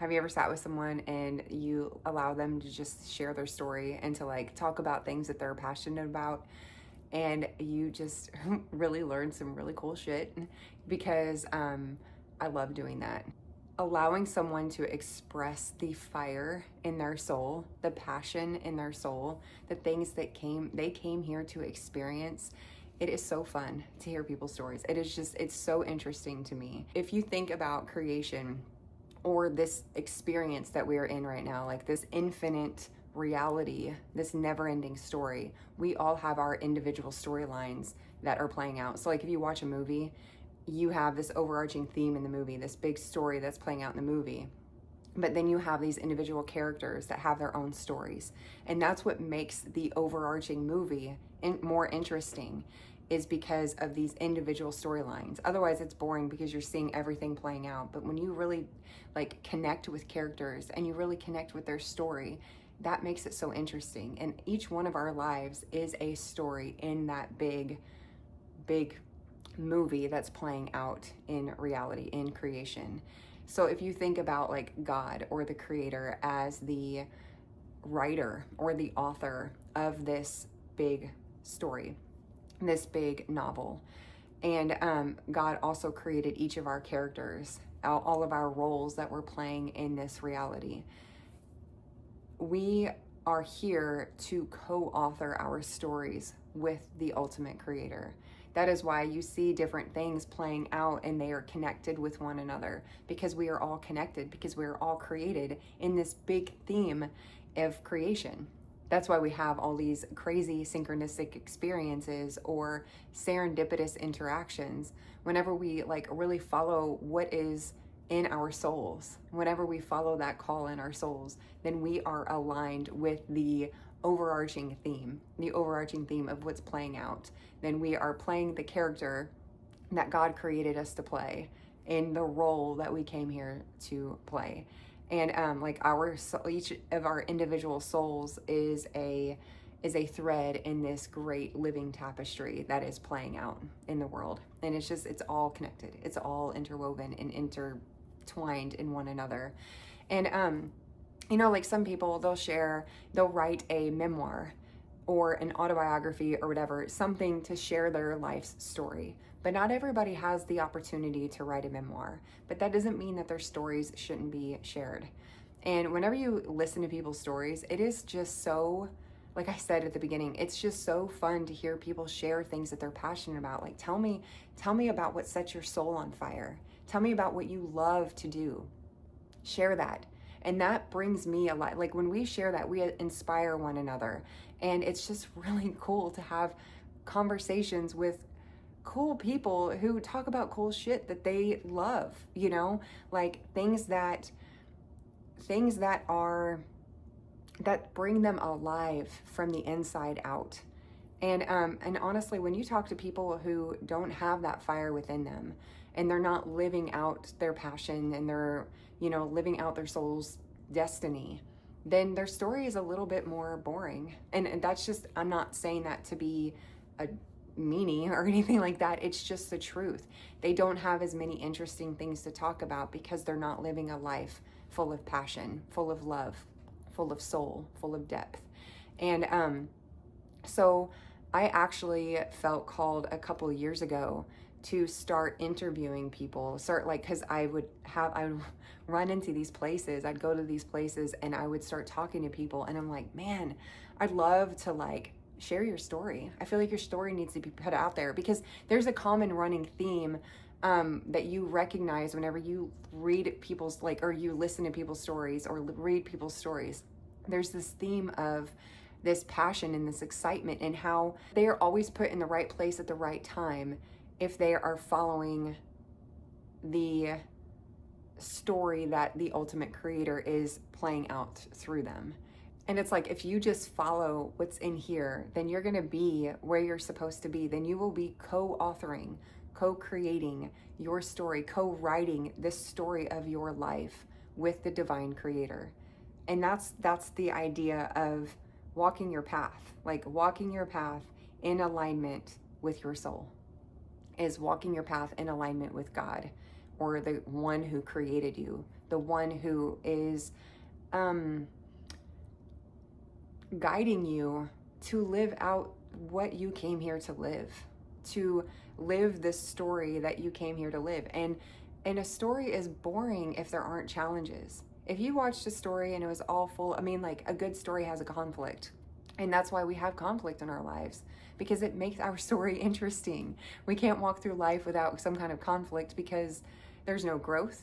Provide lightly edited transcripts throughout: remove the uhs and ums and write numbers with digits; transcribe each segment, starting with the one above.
Have you ever sat with someone and you allow them to just share their story and to like talk about things that they're passionate about, and you just really learn some really cool shit? Because I love doing that. Allowing someone to express the fire in their soul, the passion in their soul, the things that they came here to experience. It is so fun to hear people's stories. It's so interesting to me. If you think about creation, or this experience that we are in right now, like this infinite reality, this never-ending story, we all have our individual storylines that are playing out. So like if you watch a movie, you have this overarching theme in the movie, this big story that's playing out in the movie. But then you have these individual characters that have their own stories. And that's what makes the overarching movie more interesting, is because of these individual storylines. Otherwise it's boring because you're seeing everything playing out. But when you really like connect with characters and you really connect with their story, that makes it so interesting. And each one of our lives is a story in that big movie that's playing out in reality, in creation. So if you think about like God or the creator as the writer or the author of this big story, this big novel, and God also created each of our characters, all of our roles that we're playing in this reality. We are here to co-author our stories with the ultimate creator. That is why you see different things playing out and they are connected with one another, because we are all connected, because we are all created in this big theme of creation. That's why we have all these crazy synchronistic experiences or serendipitous interactions. Whenever we like really follow what is in our souls, whenever we follow that call in our souls, then we are aligned with the overarching theme of what's playing out. Then we are playing the character that God created us to play in the role that we came here to play. And like each of our individual souls is a thread in this great living tapestry that is playing out in the world. And it's all connected. It's all interwoven and intertwined in one another. And you know, like some people, they'll write a memoir or an autobiography or whatever, something to share their life's story. But not everybody has the opportunity to write a memoir. But that doesn't mean that their stories shouldn't be shared. And whenever you listen to people's stories, it is just so, like I said at the beginning, it's just so fun to hear people share things that they're passionate about. Like, tell me about what sets your soul on fire. Tell me about what you love to do. Share that. And that brings me a lot. Like when we share that, we inspire one another. And it's just really cool to have conversations with cool people who talk about cool shit that they love, you know, like things that bring them alive from the inside out. And honestly, when you talk to people who don't have that fire within them, and they're not living out their passion, and they're, you know, living out their soul's destiny, then their story is a little bit more boring. And that's just, I'm not saying that to be a meanie or anything like that. It's just the truth. They don't have as many interesting things to talk about because they're not living a life full of passion, full of love, full of soul, full of depth. And so I actually felt called a couple of years ago to start interviewing people, because I would run into these places, I'd go to these places and I would start talking to people, and I'm like, man, I'd love to like share your story. I feel like your story needs to be put out there, because there's a common running theme that you recognize whenever you read people's, like, or you listen to people's stories or read people's stories. There's this theme of this passion and this excitement, and how they are always put in the right place at the right time if they are following the story that the ultimate creator is playing out through them. And it's like, if you just follow what's in here, then you're going to be where you're supposed to be. Then you will be co-authoring, co-creating your story, co-writing this story of your life with the divine creator. And that's the idea of walking your path, like walking your path in alignment with your soul, is walking your path in alignment with God, or the one who created you, the one who is guiding you to live out what you came here to live, to live this story that you came here to live. And a story is boring if there aren't challenges. If you watched a story and it was all full, I mean, like, a good story has a conflict. And that's why we have conflict in our lives, because it makes our story interesting. We can't walk through life without some kind of conflict, because there's no growth.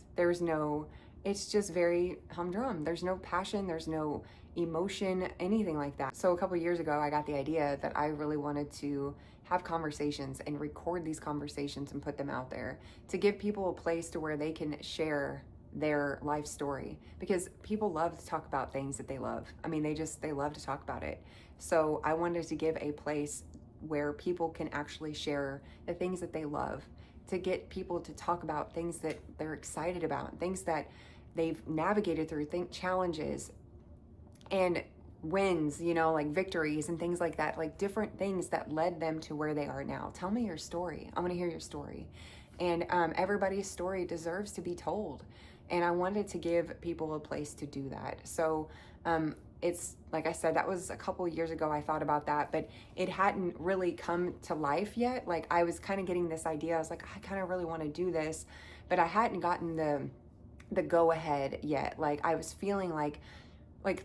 It's just very humdrum. There's no passion. There's no emotion, anything like that. So a couple years ago, I got the idea that I really wanted to have conversations and record these conversations and put them out there to give people a place to where they can share their life story, because people love to talk about things that they love. I mean, they love to talk about it. So I wanted to give a place where people can actually share the things that they love, to get people to talk about things that they're excited about, things that they've navigated through, challenges and wins, like victories and things like that, like different things that led them to where they are now. Tell me your story. I want to hear your story. And everybody's story deserves to be told. And I wanted to give people a place to do that. So it's, like I said, that was a couple years ago I thought about that, but it hadn't really come to life yet. Like, I was kind of getting this idea. I was like, I kind of really want to do this, but I hadn't gotten the go ahead yet. Like, I was feeling like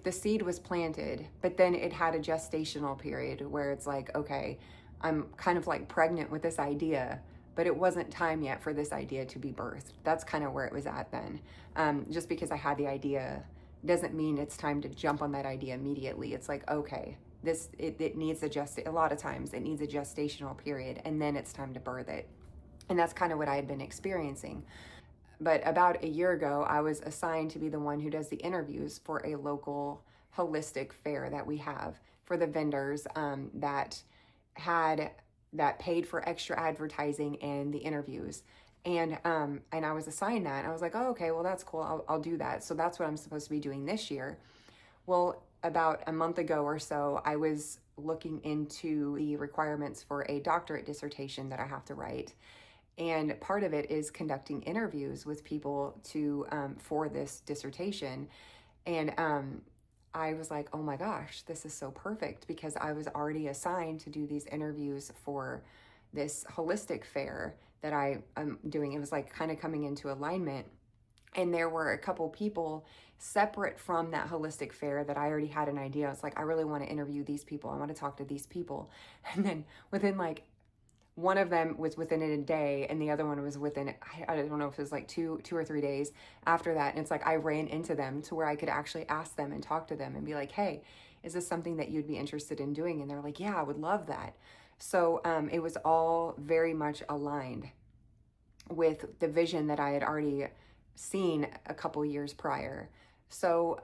the seed was planted, but then it had a gestational period where it's like, okay, I'm kind of like pregnant with this idea, but it wasn't time yet for this idea to be birthed. That's kind of where it was at then. Just because I had the idea doesn't mean it's time to jump on that idea immediately. It's like, okay, it needs a lot of times it needs a gestational period, and then it's time to birth it. And that's kind of what I had been experiencing. But about a year ago, I was assigned to be the one who does the interviews for a local holistic fair that we have for the vendors that paid for extra advertising and the interviews. And I was assigned that. I was like, oh, okay, well, that's cool. I'll do that. So that's what I'm supposed to be doing this year. Well, about a month ago or so, I was looking into the requirements for a doctorate dissertation that I have to write. And part of it is conducting interviews with people for this dissertation. And I was like, oh my gosh, this is so perfect, because I was already assigned to do these interviews for this holistic fair that I am doing. It was like kind of coming into alignment. And there were a couple people separate from that holistic fair that I already had an idea. It's like, I really want to interview these people. I want to talk to these people. And then within one of them was within a day, and the other one was within, I don't know if it was like two or 3 days after that. And it's like, I ran into them to where I could actually ask them and talk to them and be like, hey, is this something that you'd be interested in doing? And they're like, yeah, I would love that. So it was all very much aligned with the vision that I had already seen a couple years prior. So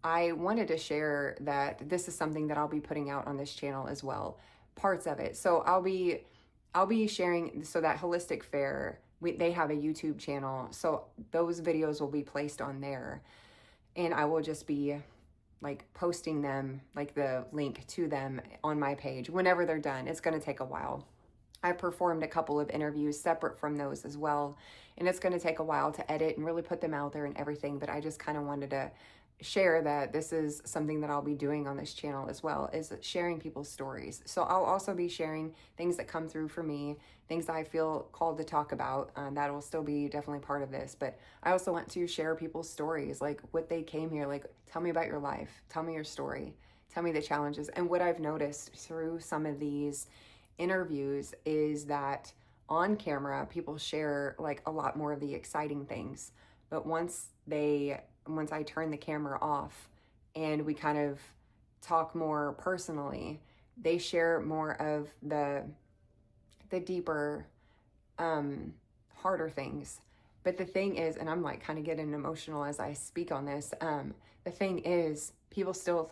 I wanted to share that this is something that I'll be putting out on this channel as well. Parts of it. So I'll be sharing, so that holistic fair, they have a YouTube channel, so those videos will be placed on there, and I will just be like posting them, like the link to them on my page whenever they're done. It's going to take a while. I performed a couple of interviews separate from those as well, and it's going to take a while to edit and really put them out there and everything, but I just kind of wanted to share that this is something that I'll be doing on this channel as well, is sharing people's stories. So I'll also be sharing things that come through for me, things that I feel called to talk about. That will still be definitely part of this, but I also want to share people's stories, like what they came here, like, tell me about your life, tell me your story, tell me the challenges. And what I've noticed through some of these interviews is that on camera, people share like a lot more of the exciting things, but once I turn the camera off and we kind of talk more personally, they share more of the deeper, harder things. But the thing is, and I'm like kind of getting emotional as I speak on this, the thing is, people still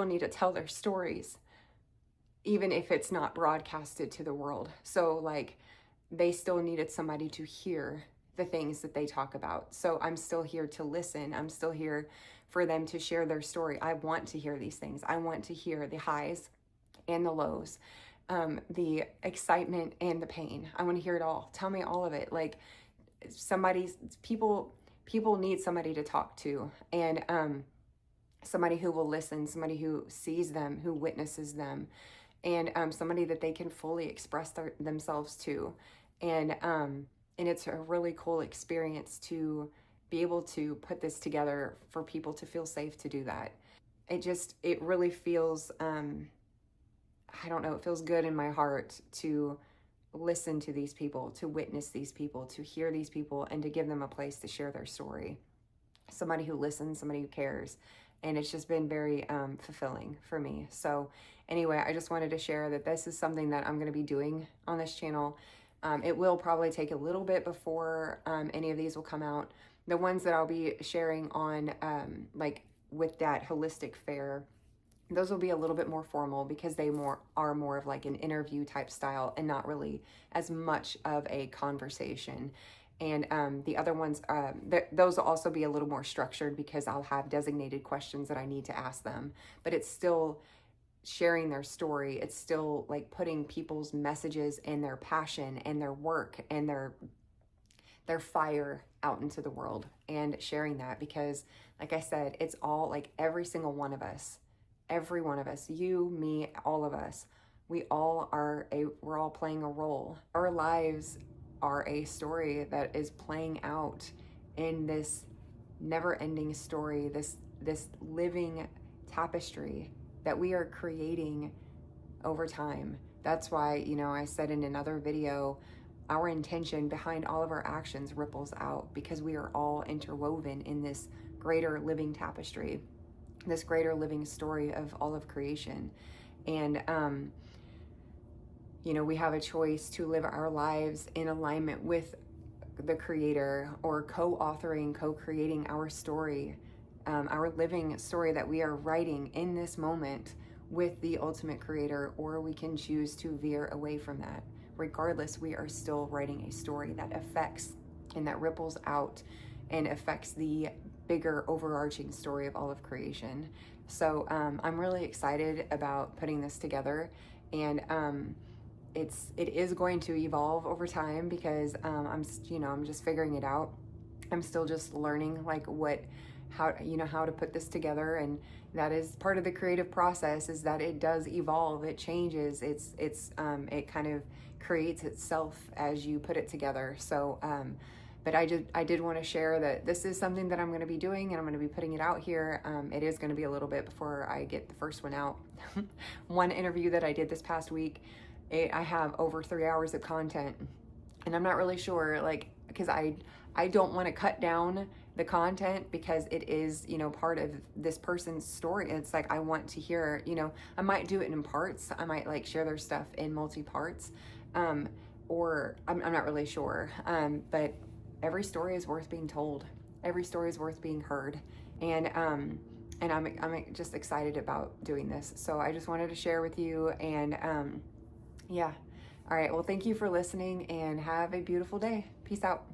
need to tell their stories, even if it's not broadcasted to the world. So like, they still needed somebody to hear the things that they talk about. So I'm still here to listen. I'm still here for them to share their story. I want to hear these things. I want to hear the highs and the lows, the excitement and the pain. I want to hear it all. Tell me all of it. Like, somebody's people need somebody to talk to, and somebody who will listen, somebody who sees them, who witnesses them, and somebody that they can fully express themselves to. And it's a really cool experience to be able to put this together for people to feel safe to do that. It really feels, I don't know, it feels good in my heart to listen to these people, to witness these people, to hear these people, and to give them a place to share their story. Somebody who listens, somebody who cares. And it's just been very fulfilling for me. So anyway, I just wanted to share that this is something that I'm going to be doing on this channel. It will probably take a little bit before any of these will come out. The ones that I'll be sharing on, like with that holistic fair, those will be a little bit more formal because they are more of like an interview type style and not really as much of a conversation. And the other ones, those will also be a little more structured because I'll have designated questions that I need to ask them. But it's still sharing their story. It's still like putting people's messages and their passion and their work and their fire out into the world and sharing that, because like I said, it's all like every single one of us, you, me, all of us, we're all playing a role. Our lives are a story that is playing out in this never-ending story, this living tapestry that we are creating over time. That's why, you know, I said in another video, our intention behind all of our actions ripples out, because we are all interwoven in this greater living tapestry, this greater living story of all of creation. And you know, we have a choice to live our lives in alignment with the creator, or co-authoring, co-creating our story, our living story that we are writing in this moment with the ultimate creator, or we can choose to veer away from that. Regardless, we are still writing a story that affects and that ripples out and affects the bigger overarching story of all of creation. So I'm really excited about putting this together, and it is going to evolve over time, because I'm just figuring it out. I'm still just learning like how to put this together, and that is part of the creative process, is that it does evolve, it changes, it kind of creates itself as you put it together. So but I did want to share that this is something that I'm going to be doing, and I'm going to be putting it out here. It is going to be a little bit before I get the first one out. One interview that I did this past week, I have over 3 hours of content, and I'm not really sure, like, because I don't want to cut down the content, because it is, you know, part of this person's story. It's like, I want to hear, you know, I might do it in parts. I might like share their stuff in multi-parts, or I'm not really sure. But every story is worth being told. Every story is worth being heard. And I'm just excited about doing this. So I just wanted to share with you, and yeah. All right. Well, thank you for listening, and have a beautiful day. Peace out.